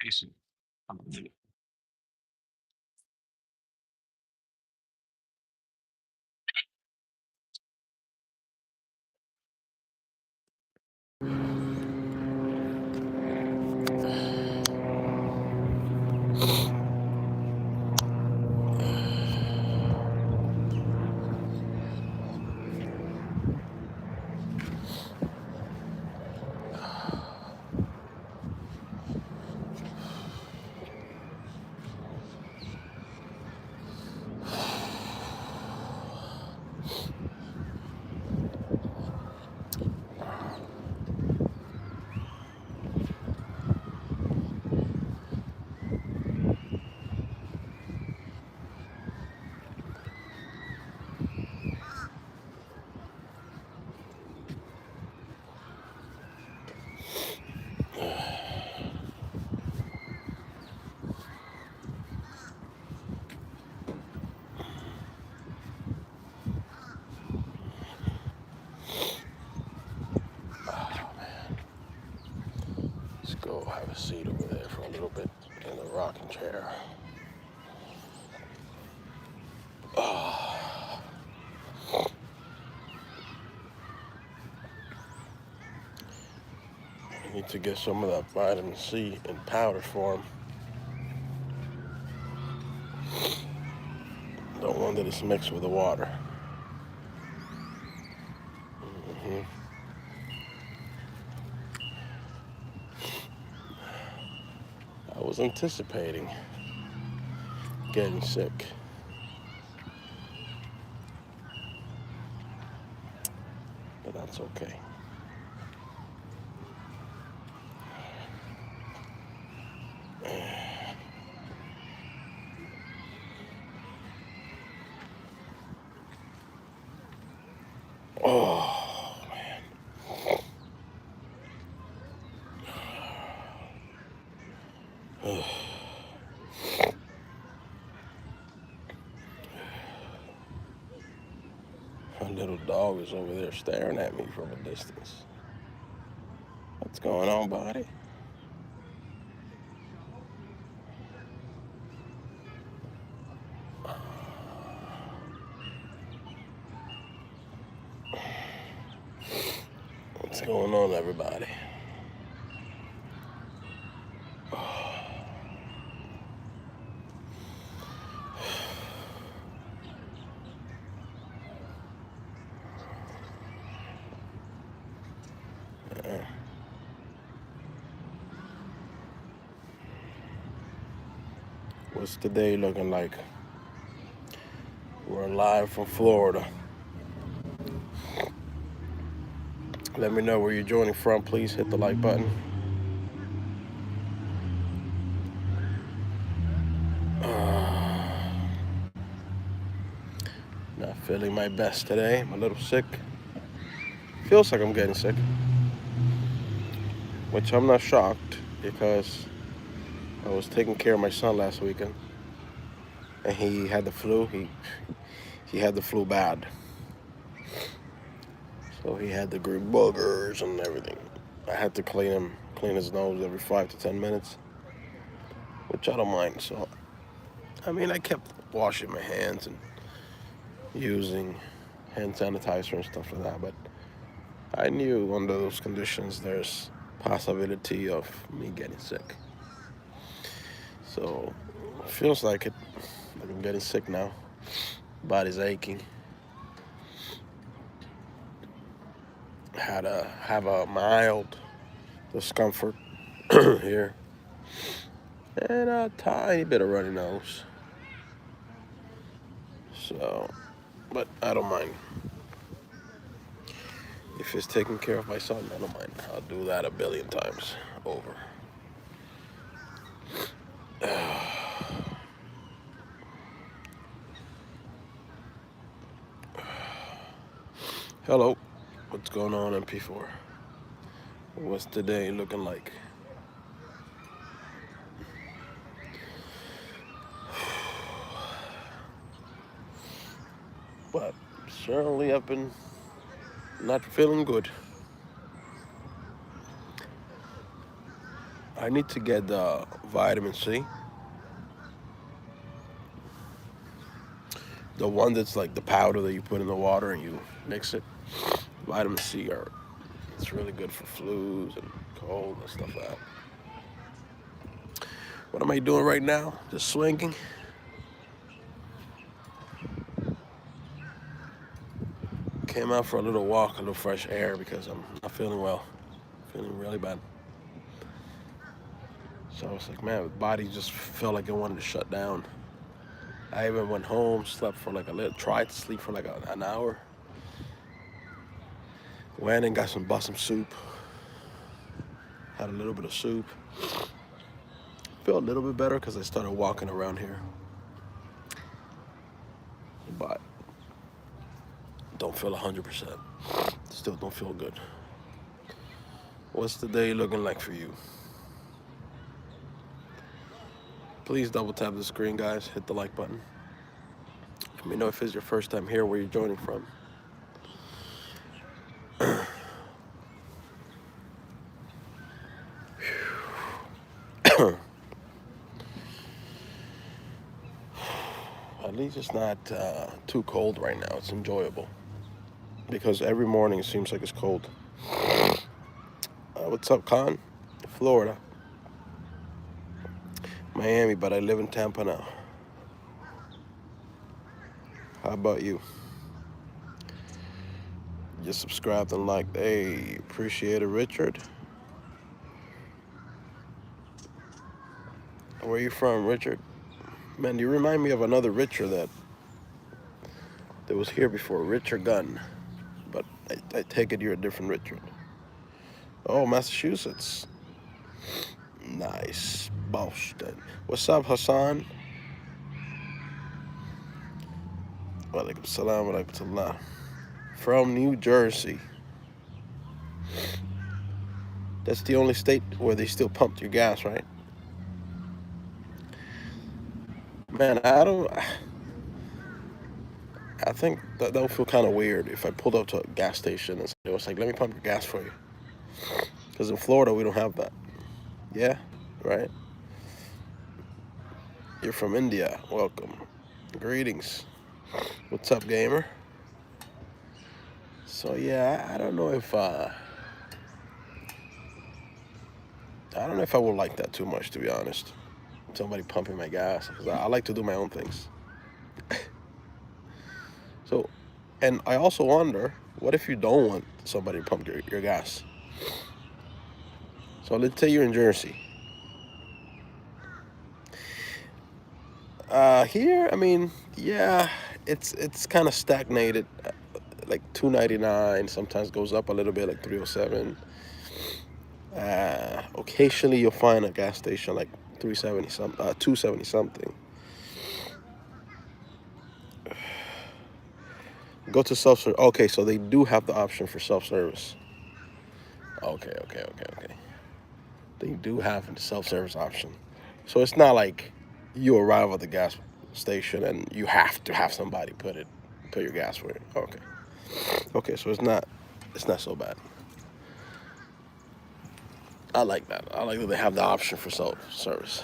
piece of Let's go have a seat over there for a little bit in the rocking chair. I need to get some of that vitamin C in powder form. The one that is mixed with the water. I was anticipating getting sick. But that's okay. Oh, man. My little dog is over there staring at me from a distance. What's going on, buddy? What's going on, everybody? What's the day looking like? We're live from Florida. Let me know where you're joining from. Please hit the like button. Not feeling my best today. I'm a little sick. Feels like I'm getting sick. Which I'm not shocked because I was taking care of my son last weekend. And he had the flu. He had the flu bad. So he had the green boogers and everything. I had to clean his nose every 5 to 10 minutes, which I don't mind. So, I mean, I kept washing my hands and using hand sanitizer and stuff like that. But I knew under those conditions there's possibility of me getting sick. So, it feels like I'm getting sick now. Body's aching. Have a mild discomfort here. And a tiny bit of runny nose. So, but I don't mind. If it's taking care of my son, I don't mind. I'll do that a billion times over. Hello, what's going on, MP4? What's today looking like? But certainly I've been not feeling good. I need to get the vitamin C. The one that's like the powder that you put in the water and you mix it. Vitamin C, it's really good for flus and cold and stuff like that. What am I doing right now? Just swinging. Came out for a little walk, a little fresh air because I'm not feeling well. Feeling really bad. So I was like, man, the body just felt like it wanted to shut down. I even went home, slept for like a little, tried to sleep for like an hour. Went and got bought some soup. Had a little bit of soup. Feel a little bit better because I started walking around here. But don't feel 100%. Still don't feel good. What's the day looking like for you? Please double tap the screen, guys. Hit the like button. Let me know if it's your first time here, where you're joining from. At least it's not too cold right now. It's enjoyable. Because every morning it seems like it's cold. What's up, Con? Florida. Miami, but I live in Tampa now. How about you? Just subscribed and liked. Hey, appreciate it, Richard. Where you from, Richard? Man, you remind me of another Richard that was here before, Richard Gunn. But I take it you're a different Richard. Oh, Massachusetts. Nice. Boston. What's up, Hassan? Walaikum salam wa rahmatullah. From New Jersey. That's the only state where they still pumped your gas, right? Man, I think that would feel kind of weird if I pulled up to a gas station and it was like, let me pump your gas for you. Because in Florida, we don't have that. Yeah, right? You're from India. Welcome. Greetings. What's up, gamer? So, yeah, I don't know if I would like that too much, to be honest. Somebody pumping my gas. Because I like to do my own things. So, and I also wonder, what if you don't want somebody to pump your gas? So let's say you're in Jersey. Here, I mean, yeah, it's kind of stagnated, like $2.99. Sometimes goes up a little bit, like $3.07. Occasionally you'll find a gas station like $2.70 something. Go to self-service. Okay, so they do have the option for self-service. Okay. They do have the self-service option. So it's not like you arrive at the gas station and you have to have somebody put your gas for you. Okay, so it's not so bad. I like that. I like that they have the option for self-service.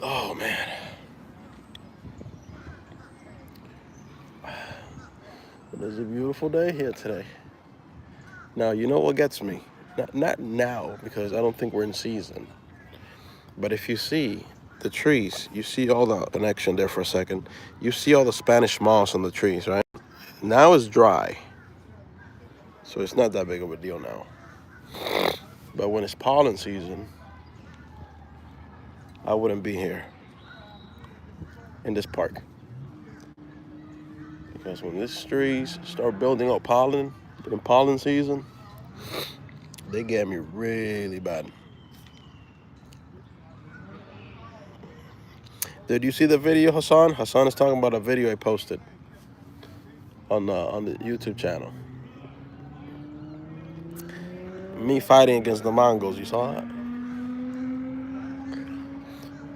Oh, man. It is a beautiful day here today. Now, you know what gets me? Not now, because I don't think we're in season. But if you see the trees, you see all the connection there for a second. You see all the Spanish moss on the trees, right? Now it's dry. So it's not that big of a deal now. But when it's pollen season, I wouldn't be here in this park. Because when these trees start building up pollen in pollen season, they get me really bad. Did you see the video, Hassan? Hassan is talking about a video I posted on the YouTube channel. Me fighting against the Mongols. You saw that?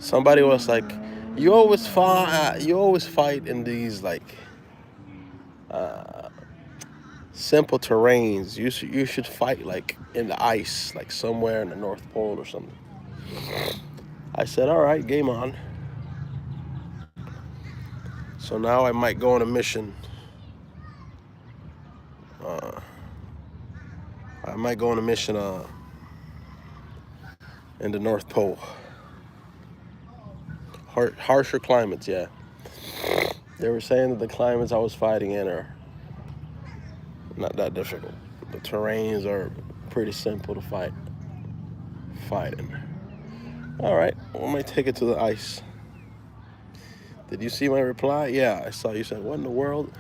Somebody was like, "You always fight in these like simple terrains. You should fight like in the ice, like somewhere in the North Pole or something. I said, all right, game on. So now I might go on a mission. I might go on a mission in the North Pole. Harsher climates, yeah. They were saying that the climates I was fighting in are not that difficult. The terrains are pretty simple to fight in. All right, I might take it to the ice. Did you see my reply? Yeah, I saw you said, what in the world?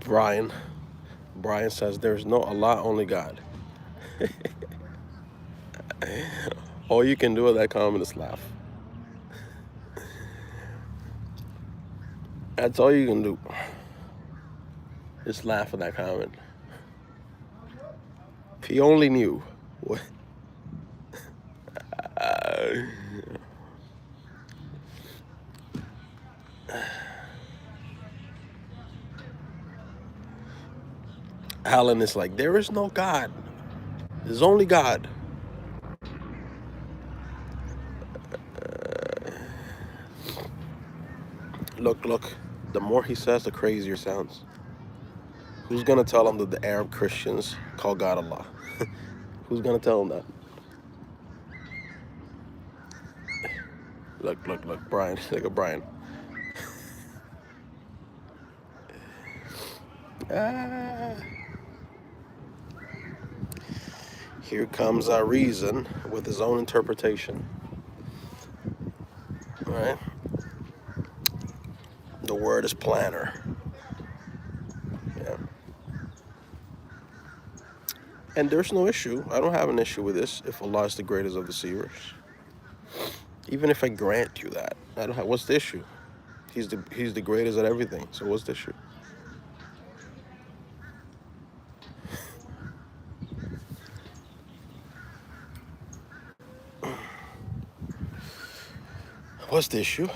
Brian. Brian says there's no Allah, only God. All you can do with that comment is laugh. That's all you can do. Just laugh at that comment. If he only knew what. Alan is like, there is no God. There's only God. Look. The more he says, the crazier it sounds. Who's gonna tell him that the Arab Christians call God Allah? Who's gonna tell him that? Look, Brian. Look at Brian. Here comes our reason with his own interpretation. All right? The word is planner. Yeah. And there's no issue. I don't have an issue with this if Allah is the greatest of deceivers. Even if I grant you that, I don't have. What's the issue? He's the greatest at everything. So what's the issue? What's the issue?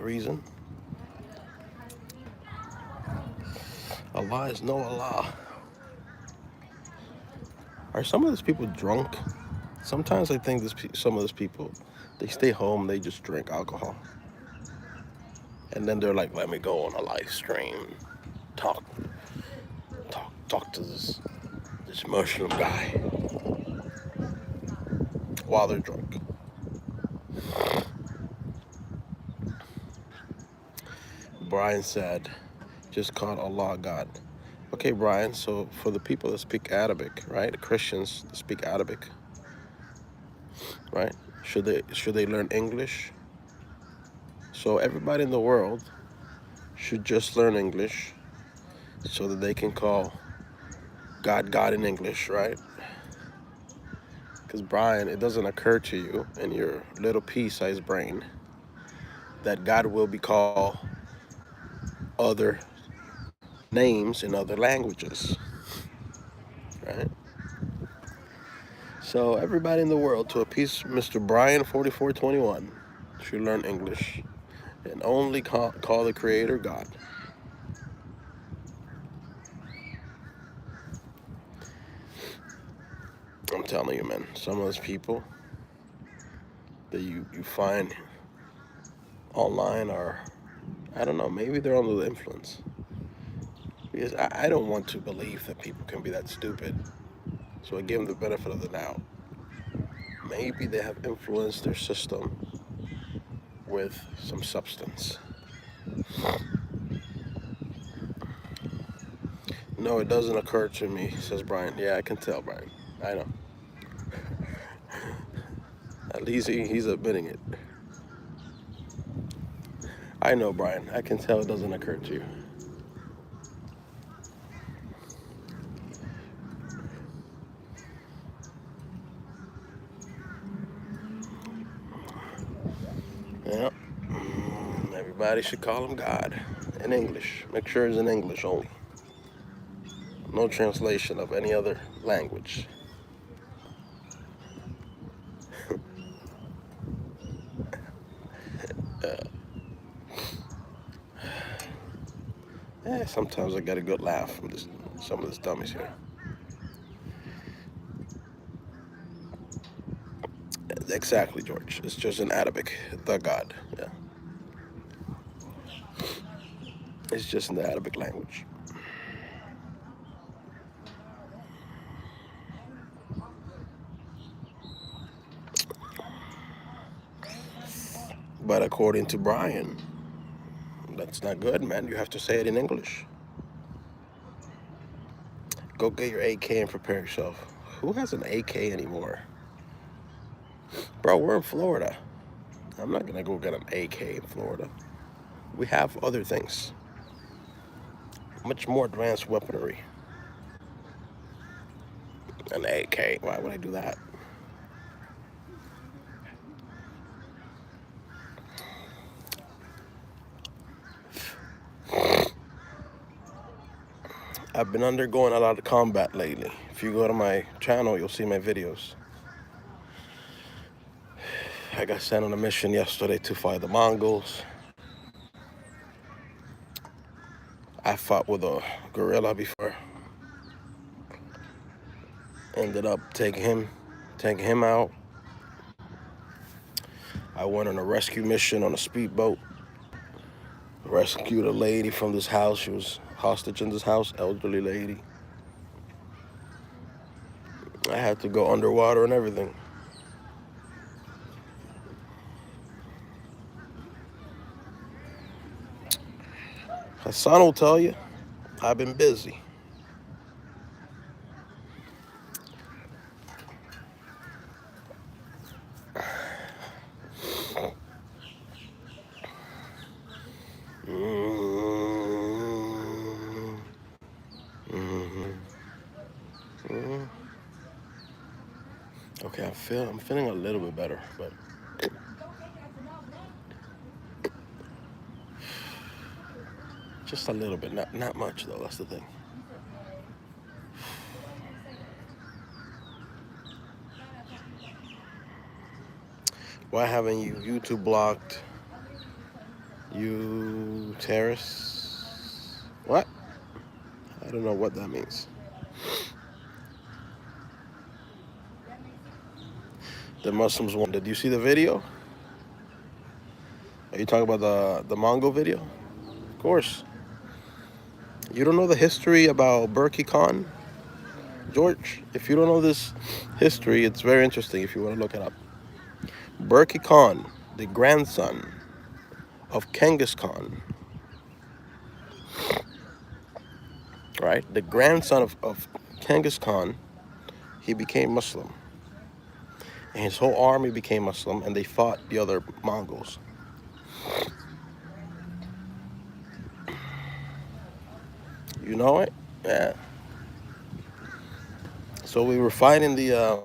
Reason. Allah is no Allah. Are some of these people drunk? Sometimes I think some of these people, they stay home, they just drink alcohol. And then they're like, let me go on a live stream, talk to this Muslim guy while they're drunk. Brian said, just call Allah God. Okay, Brian, so for the people that speak Arabic, right, the Christians that speak Arabic, right, should they learn English? So everybody in the world should just learn English so that they can call God in English, right? Because Brian, it doesn't occur to you in your little pea-sized brain that God will be called other names in other languages, right? So everybody in the world, to appease Mr. Brian 4421, should learn English and only call the Creator God. I'm telling you, man, some of those people that you find online are, I don't know, maybe they're under the influence. Because I don't want to believe that people can be that stupid. So I give them the benefit of the doubt. Maybe they have influenced their system with some substance. No, it doesn't occur to me, says Brian. Yeah, I can tell, Brian. I know. At least he's admitting it. I know, Brian. I can tell it doesn't occur to you. Yeah. Everybody should call him God in English. Make sure it's in English only. No translation of any other language. Sometimes I get a good laugh from some of these dummies here. Exactly, George. It's just in Arabic, the God. Yeah. It's just in the Arabic language. But according to Brian, that's not good, man. You have to say it in English. Go get your AK and prepare yourself. Who has an AK anymore? Bro, we're in Florida. I'm not gonna go get an AK in Florida. We have other things. Much more advanced weaponry. An AK, why would I do that? I've been undergoing a lot of combat lately. If you go to my channel, you'll see my videos. I got sent on a mission yesterday to fight the Mongols. I fought with a gorilla before. Ended up taking him out. I went on a rescue mission on a speedboat. Rescued a lady from this house. She was hostage in this house, elderly lady. I had to go underwater and everything. Hassan will tell you, I've been busy. Okay, I'm feeling a little bit better, but just a little bit, not much though. That's the thing. Why haven't you YouTube blocked? You terrorists? What? I don't know what that means. The Muslims won. Did you see the video? Are you talking about the Mongol video? Of course. You don't know the history about Burki Khan? George, if you don't know this history, it's very interesting if you want to look it up. Burki Khan, the grandson of Genghis Khan, right? The grandson of Genghis Khan, he became Muslim. And his whole army became Muslim, and they fought the other Mongols. You know it? Yeah. So we were fighting the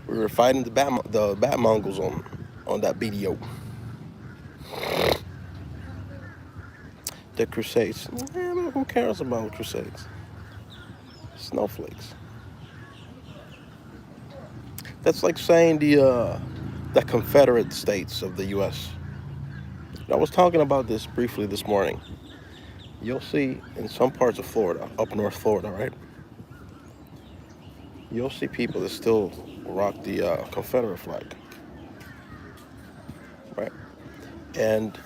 Bat Mongols on that video. The Crusades. Who cares about Crusades? Snowflakes. That's like saying the Confederate States of the U.S. I was talking about this briefly this morning. You'll see in some parts of Florida, up north Florida, right? You'll see people that still rock the Confederate flag, right? And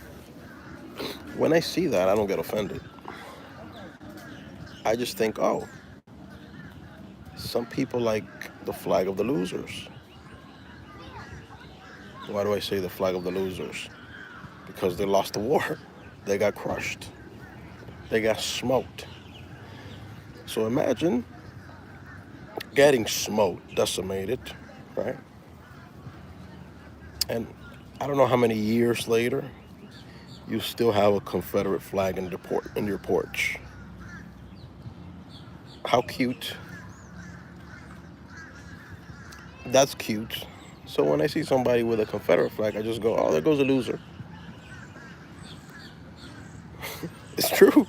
when I see that, I don't get offended. I just think, oh, some people like the flag of the losers. Why do I say the flag of the losers? Because they lost the war. They got crushed. They got smoked. So imagine getting smoked, decimated, right? And I don't know how many years later, you still have a Confederate flag in your porch. How cute. That's cute. So when I see somebody with a Confederate flag, I just go, oh, there goes a loser. It's true.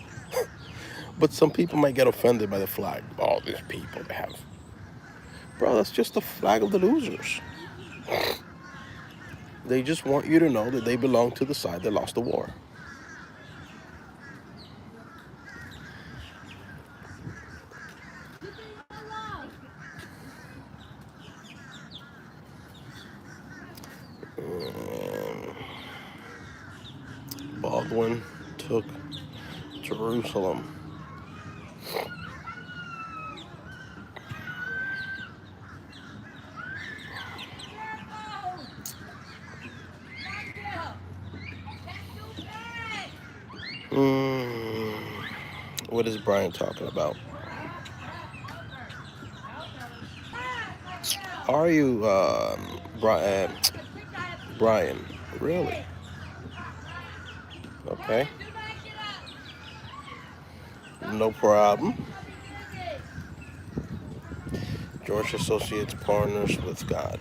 But some people might get offended by the flag. All these people they have. Bro, that's just the flag of the losers. They just want you to know that they belong to the side that lost the war. Um, Baldwin took Jerusalem. Mm, what is Brian talking about? Are you, Brian? Really? Okay. No problem. George associates partners with God.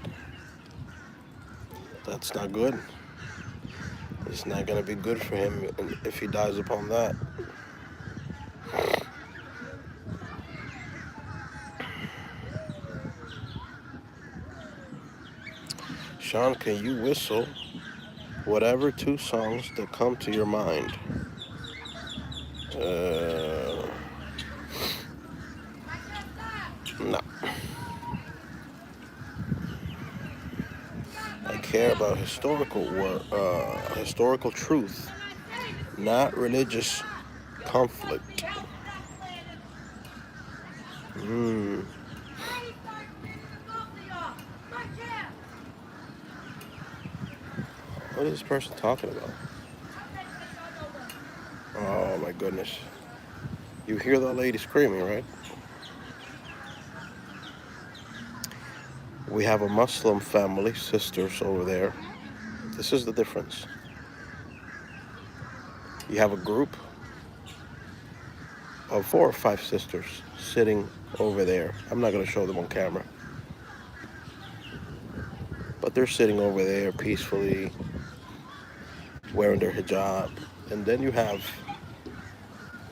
That's not good. It's not going to be good for him if he dies upon that. Shawn, can you whistle whatever two songs that come to your mind? No. I care about historical truth, not religious conflict. What is this person talking about? Oh my goodness. You hear that lady screaming, right? We have a Muslim family, sisters over there. This is the difference. You have a group of 4 or 5 sisters sitting over there. I'm not going to show them on camera. But they're sitting over there peacefully, wearing their hijab. And then you have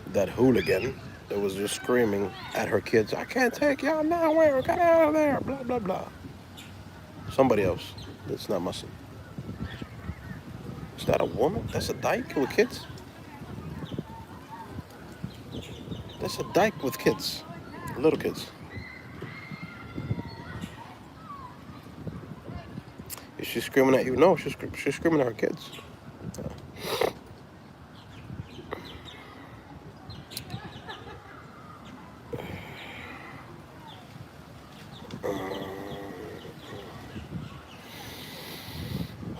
that hooligan that was just screaming at her kids, I can't take y'all nowhere, get out of there, blah, blah, blah. Somebody else that's not Muslim. Is that a woman? That's a dyke with kids? That's a dyke with kids, little kids. Is she screaming at you? No, she's screaming at her kids.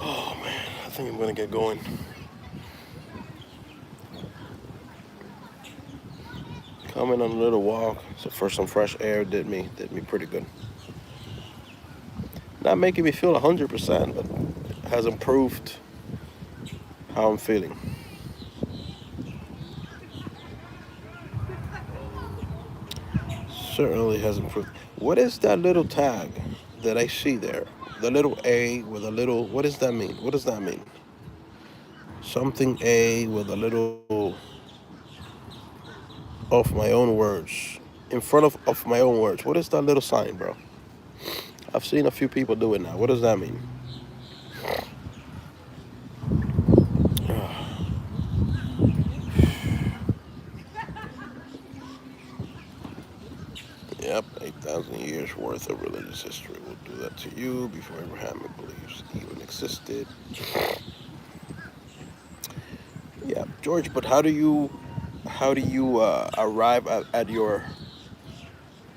Oh man, I think I'm gonna get going. Coming on a little walk, so for some fresh air did me pretty good. Not making me feel 100%, but has improved how I'm feeling. Certainly has improved. What is that little tag that I see there? The little A with a little, what does that mean? What does that mean? Something A with a little of my own words. In front of my own words. What is that little sign, bro? I've seen a few people do it now. What does that mean? Yep, 8,000 years worth of religious history will do that to you before Abrahamic beliefs even existed. Yeah, George, but how do you arrive at your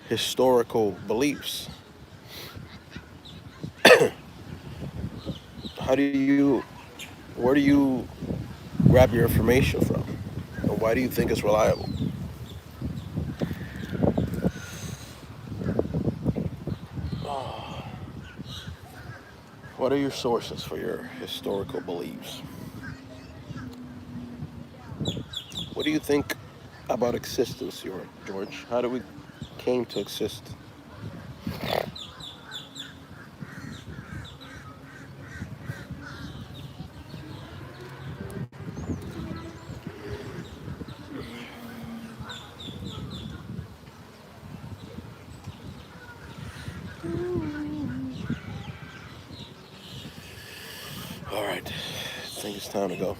historical beliefs? How do you, where do you grab your information from? And why do you think it's reliable? What are your sources for your historical beliefs? What do you think about existence, George? How do we came to exist? time to go.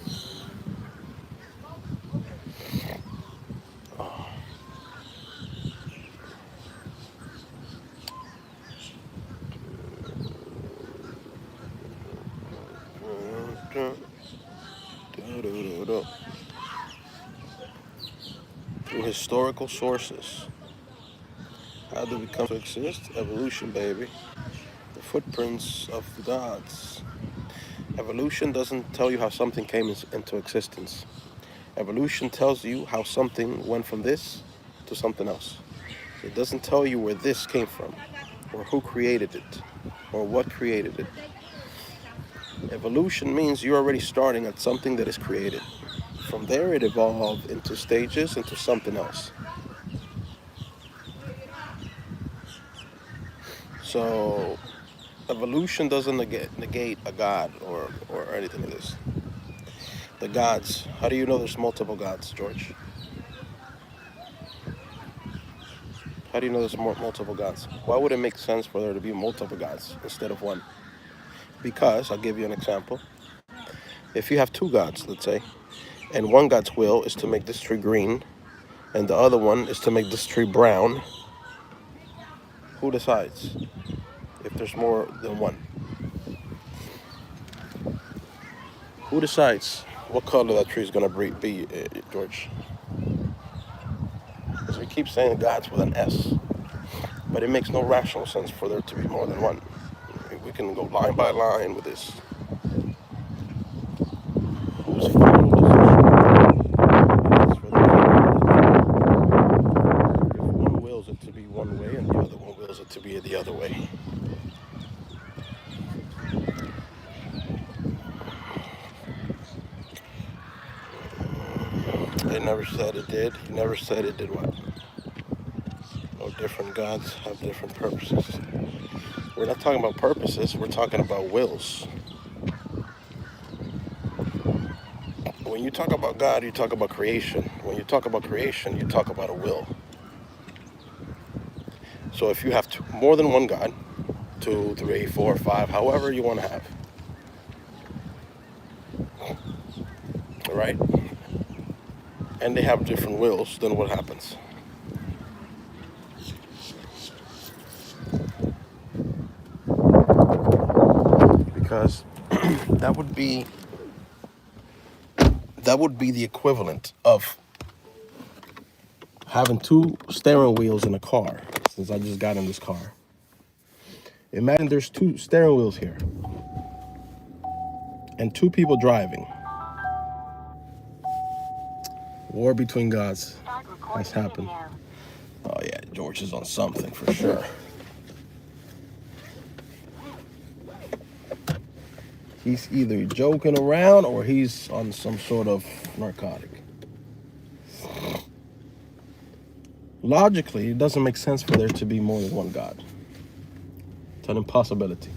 Oh. Through historical sources. How do we come to exist? Evolution, baby. The footprints of the gods. Evolution doesn't tell you how something came into existence. Evolution tells you how something went from this to something else. It doesn't tell you where this came from, or who created it, or what created it. Evolution means you're already starting at something that is created. From there, it evolved into stages, into something else. So, evolution doesn't negate a god or anything like this. The gods. How do you know there's multiple gods, George? How do you know there's multiple gods? Why would it make sense for there to be multiple gods instead of one? Because, I'll give you an example. If you have two gods, let's say, and one god's will is to make this tree green, and the other one is to make this tree brown, who decides if there's more than one? Who decides what color that tree is going to be, George? Because we keep saying gods with an S, but it makes no rational sense for there to be more than one. We can go line by line with this. Whose final decision is for the if one wills it to be one way and the other one wills it to be the other way? They never said it did. He never said it did what? No, different gods have different purposes. We're not talking about purposes, we're talking about wills. When you talk about God, you talk about creation. When you talk about creation, you talk about a will. So if you have more than one God, 2, 3, 4, 5, however you want to have, right? And they have different wills, then what happens? Because that would be the equivalent of having two steering wheels in a car. Since I just got in this car, imagine there's two steering wheels here and two people driving. War between gods has happened. Oh yeah, George is on something for sure. He's either joking around or he's on some sort of narcotic. Logically, it doesn't make sense for there to be more than one God. It's an impossibility.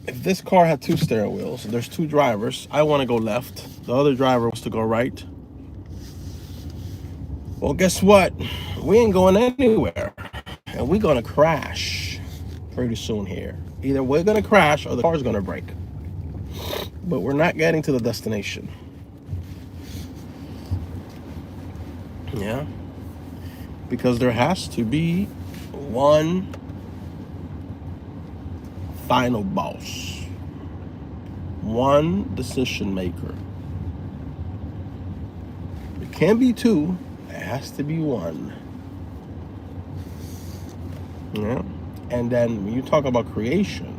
If this car had two steering wheels, there's two drivers, I want to go left, the other driver wants to go right. Well, guess what? We ain't going anywhere. And we're going to crash pretty soon here. Either we're going to crash or the car's going to break. But we're not getting to the destination. Yeah. Because there has to be one final boss. One decision maker. It can't be two. It has to be one. Yeah. And then when you talk about creation,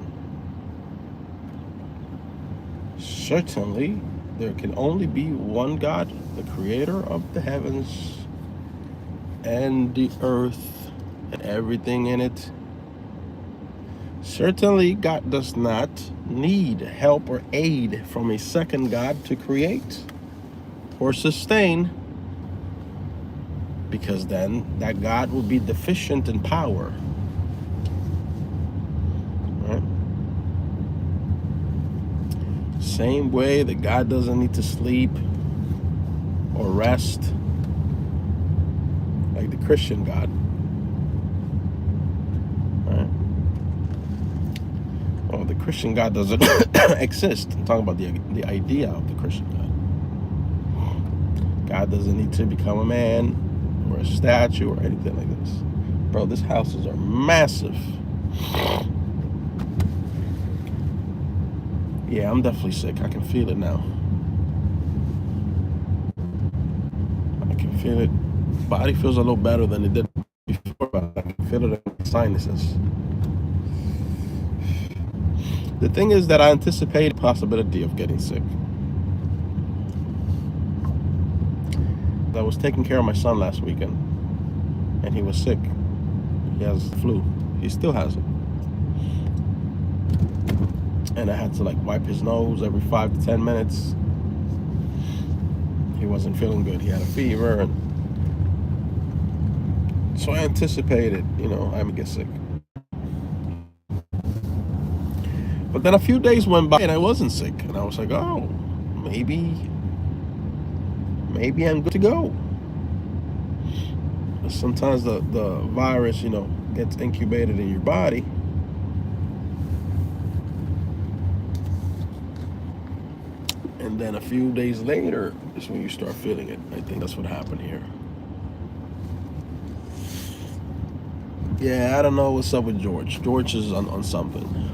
certainly there can only be one God, the creator of the heavens and the earth and everything in it. Certainly God does not need help or aid from a second God to create or sustain, because then that God will be deficient in power. Right? Same way that God doesn't need to sleep or rest like the Christian God. Right? Oh, the Christian God doesn't exist. I'm talking about the idea of the Christian God. God doesn't need to become a man or a statue or anything like this. Bro, these houses are massive. Yeah, I'm definitely sick. I can feel it now. I can feel it. Body feels a little better than it did before, but I can feel it in my sinuses. The thing is that I anticipate the possibility of getting sick. I was taking care of my son last weekend, and he was sick. He has the flu. He still has it. And I had to like wipe his nose every 5 to 10 minutes. He wasn't feeling good. He had a fever, and so I anticipated, I'm gonna get sick. But then a few days went by and I wasn't sick, and I was like, oh, maybe I'm good to go. But sometimes the virus, gets incubated in your body. And then a few days later is when you start feeling it. I think that's what happened here. Yeah, I don't know what's up with George. George is on something.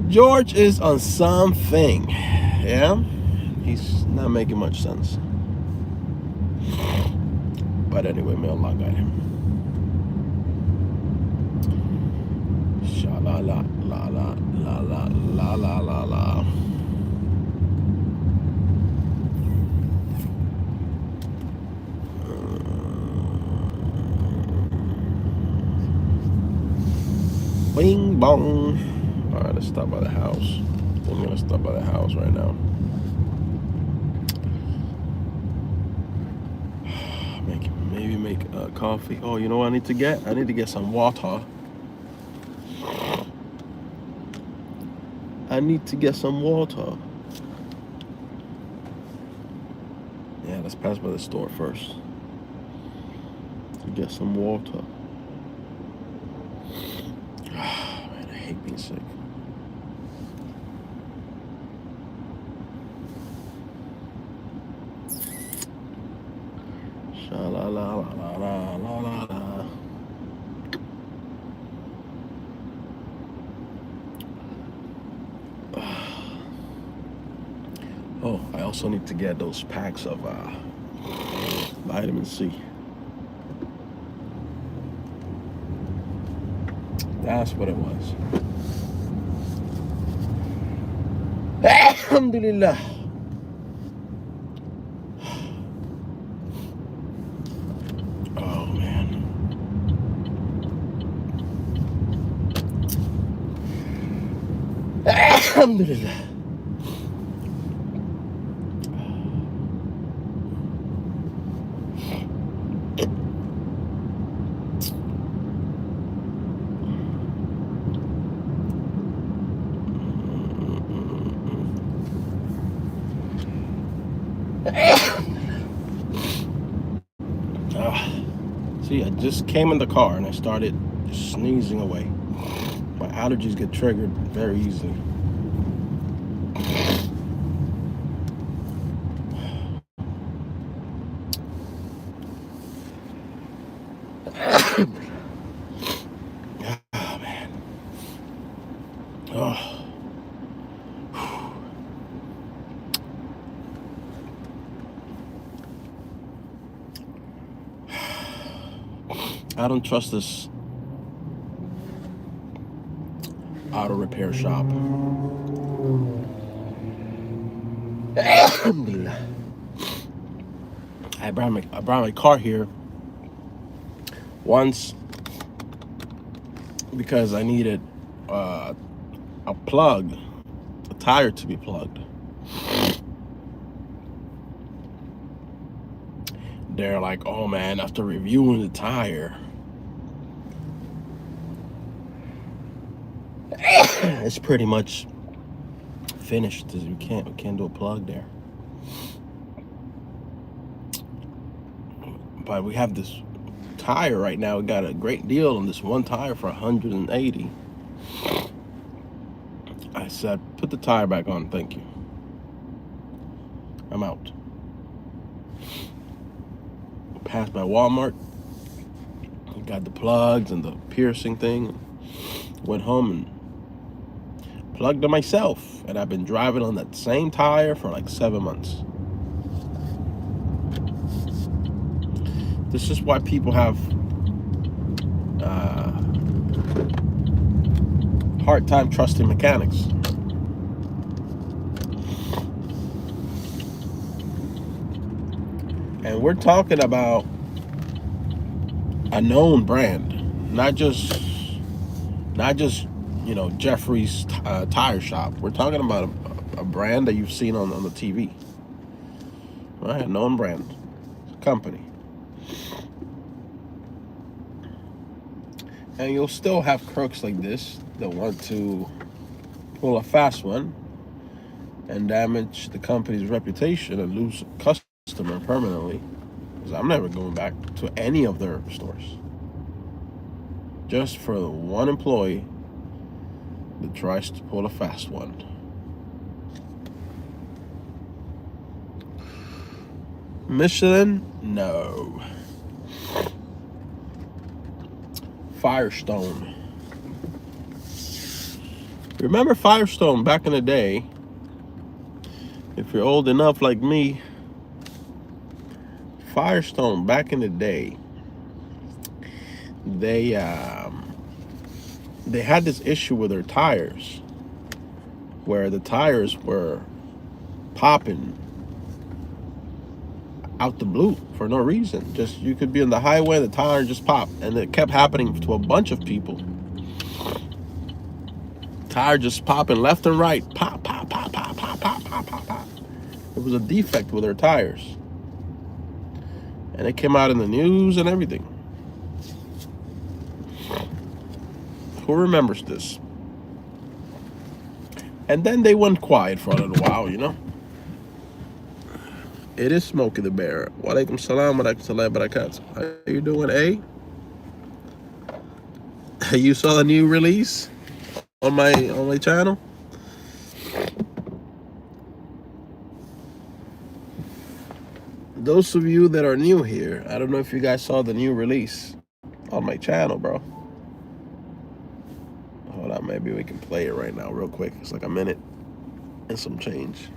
George is on something. Yeah? He's not making much sense. But anyway, may Allah guide him. Sha la la la la la la la la la la. Bing bong. Alright, let's stop by the house. I'm gonna stop by the house right now. Maybe make coffee. Oh, you know what I need to get? I need to get some water. I need to get some water. Yeah, let's pass by the store first to get some water. Man, I hate being sick. Sha la la la la la la la la. Oh, I also need to get those packs of vitamin C. That's what it was. Alhamdulillah. Oh, man. Alhamdulillah. See, I just came in the car and I started sneezing away. My allergies get triggered very easily. Oh, man. Oh. I don't trust this auto repair shop. I brought my car here once because I needed a plug, a tire to be plugged. They're like, oh man, after reviewing the tire, it's pretty much finished. We can't do a plug there. But we have this tire right now. We got a great deal on this one tire for 180. I said, put the tire back on, thank you. I'm out. Passed by Walmart. Got the plugs and the piercing thing. Went home and plugged it myself. And I've been driving on that same tire for like 7 months. This is why people have hard time trusting mechanics. And we're talking about a known brand, not just Jeffrey's tire shop. We're talking about a brand that you've seen on the TV, right? A known brand, company. And you'll still have crooks like this that want to pull a fast one and damage the company's reputation and lose a customer permanently. Because I'm never going back to any of their stores. Just for the one employee that tries to pull a fast one. Michelin? No. Firestone. Remember Firestone back in the day? If you're old enough like me, Firestone back in the day, they had this issue with their tires, where the tires were popping out the blue for no reason. Just, you could be on the highway, the tire just popped, and it kept happening to a bunch of people. Tire just popping left and right, pop, pop, pop, pop, pop, pop, pop, pop, pop. It was a defect with their tires, and it came out in the news and everything. Who remembers this? And then they went quiet for a little while, you know. It is Smokey the Bear. Walaikum salam wa rahmatullahi wa barakatuh. How you doing, eh? You saw the new release on my channel? Those of you that are new here, I don't know if you guys saw the new release on my channel, bro. Hold on, maybe we can play it right now real quick. It's like a minute and some change.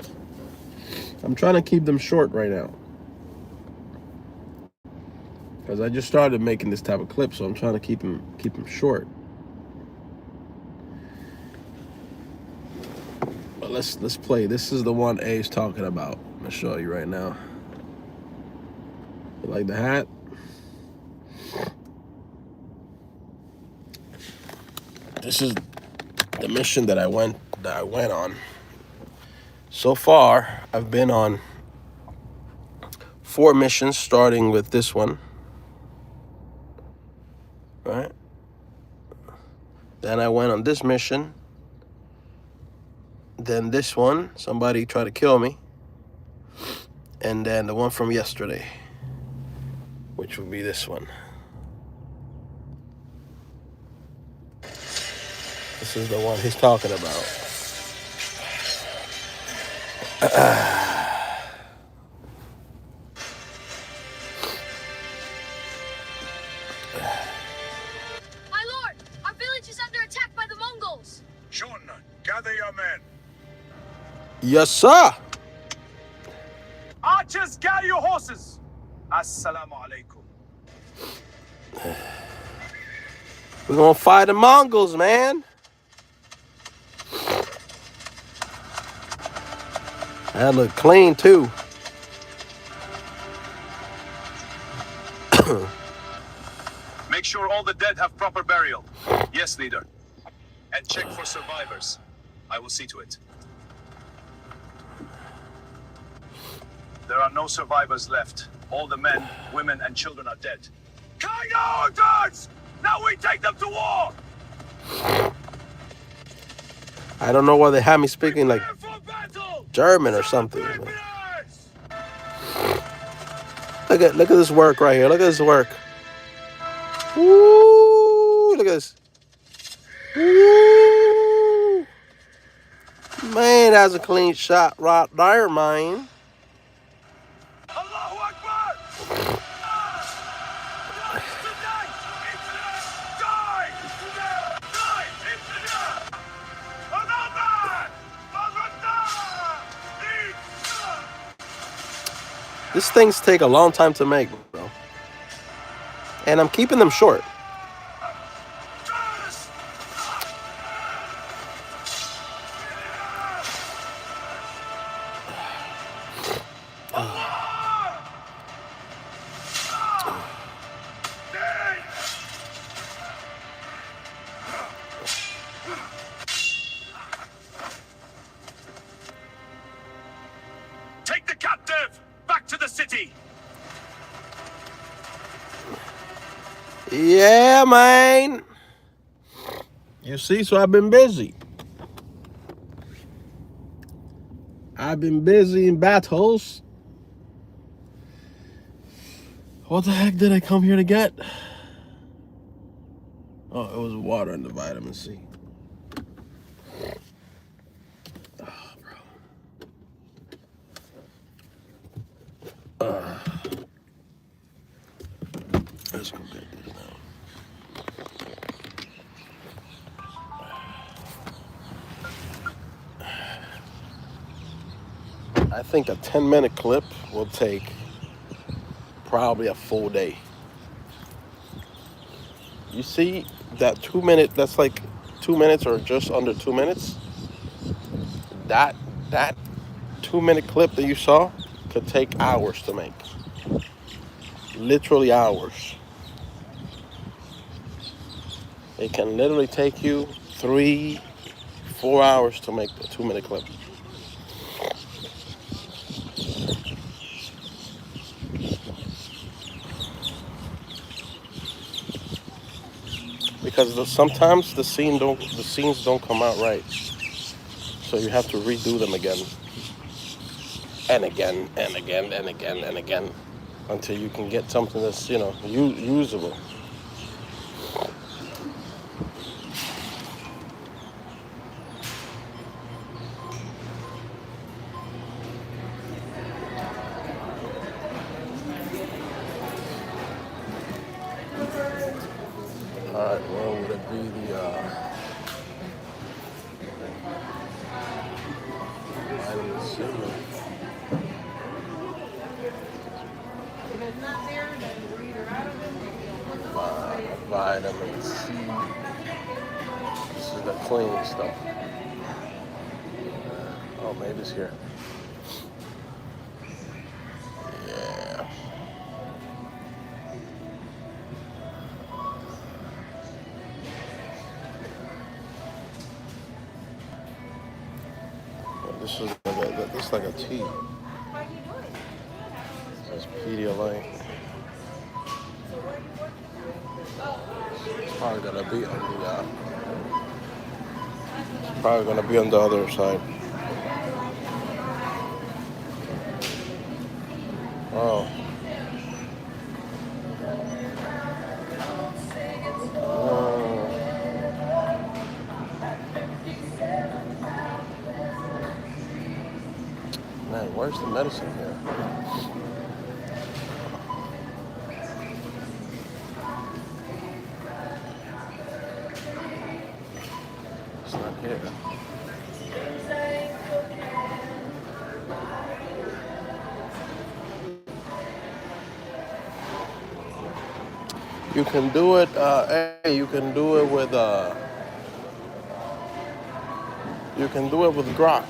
I'm trying to keep them short right now, because I just started making this type of clip, so I'm trying to keep them short. But let's play. This is the one A's talking about. I'm gonna show you right now. You like the hat? This is the mission that I went on. So far, I've been on 4 missions, starting with this one. Right? Then I went on this mission. Then this one, somebody tried to kill me. And then the one from yesterday, which would be this one. This is the one he's talking about. My lord, our village is under attack by the Mongols. Shawn, gather your men. Yes, sir. Archers, gather your horses. Assalamu alaikum. We're gonna fight the Mongols, man. That look clean too. Make sure all the dead have proper burial. Yes, leader. And check for survivors. I will see to it. There are no survivors left. All the men, women, and children are dead. Kind orders! Now we take them to war! I don't know why they have me speaking like German or something. Look at this work right here. Look at this work. Man, that's a clean shot right there, man. Allahu Akbar! Die tonight! Die! Die! Another! These things take a long time to make, bro. And I'm keeping them short. Take the captive back to the city. Yeah, man. You see, so I've been busy. I've been busy in battles. What the heck did I come here to get? Oh, it was water and the vitamin C. Oh, bro. Let's go get this now. I think a 10-minute clip will take probably a full day. You see that 2 minute, that's like 2 minutes or just under 2 minutes. That 2-minute clip that you saw could take hours to make. Literally hours. It can literally take you 3-4 hours to make a 2-minute clip. Because sometimes the scenes don't come out right, so you have to redo them again, and again, and again, and again, and again, until you can get something that's usable. All right, well, would it be the vitamin C? If it's not there, then we're either out of it. Vitamin C. This is the clean stuff. Oh, maybe it's here. Yeah. This is like a tea. This is Pedialyte. It's probably gonna be on the. It's probably gonna be on the other side. Oh. Oh. Man, where's the medicine here? It's not here. You can do it. Hey, you can do it with. You can do it with Grok.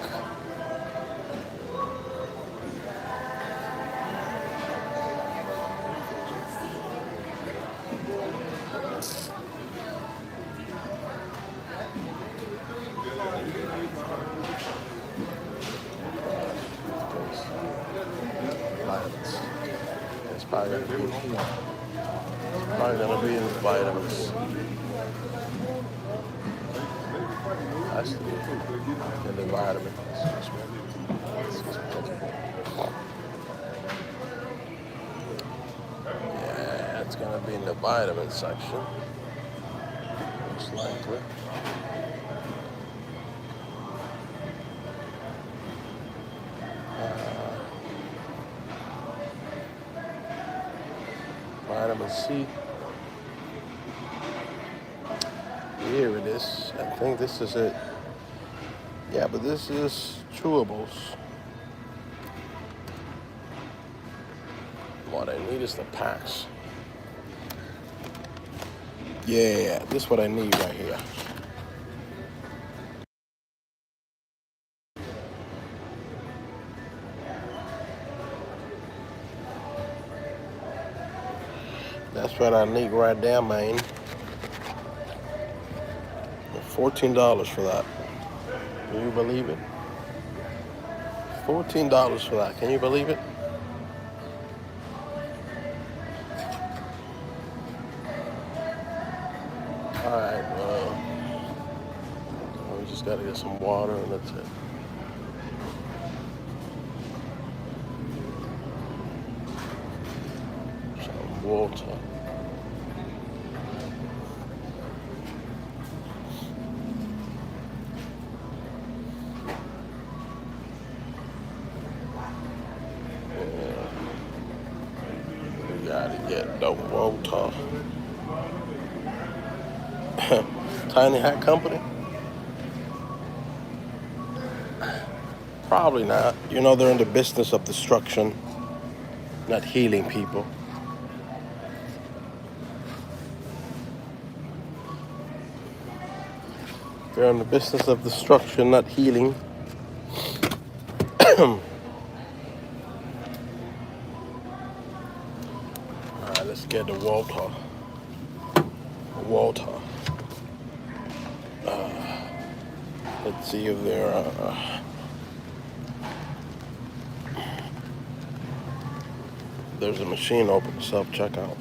It's probably gonna be in the vitamins. Has to be in the vitamins. Yeah, it's gonna be in the vitamin section. Most likely. vitamin C. Here it is. I think this is it. Yeah, but this is chewables. What I need is the packs. Yeah, this is what I need right here. That's what I need right there, man. $14 for that. Can you believe it? $14 for that. Can you believe it? Alright, we just gotta get some water and that's it. Some water. We gotta get the water. Tiny Hat Company? Probably not. You know, they're in the business of destruction, not healing people. They're in the business of destruction, not healing. Alright, let's get the water. Water. Let's see if there are. There's a machine open, self-checkout.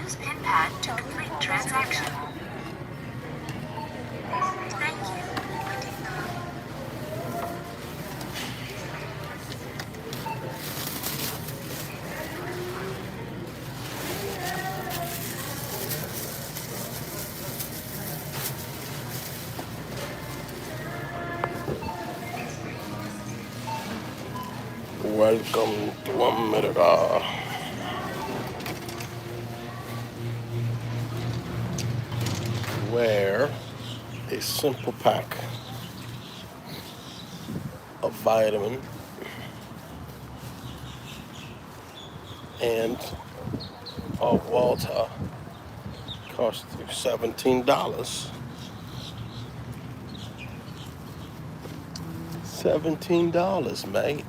Use PIN pad to complete transaction. Thank you. Welcome to America. Where a simple pack of vitamin and of water costs you $17. $17, mate.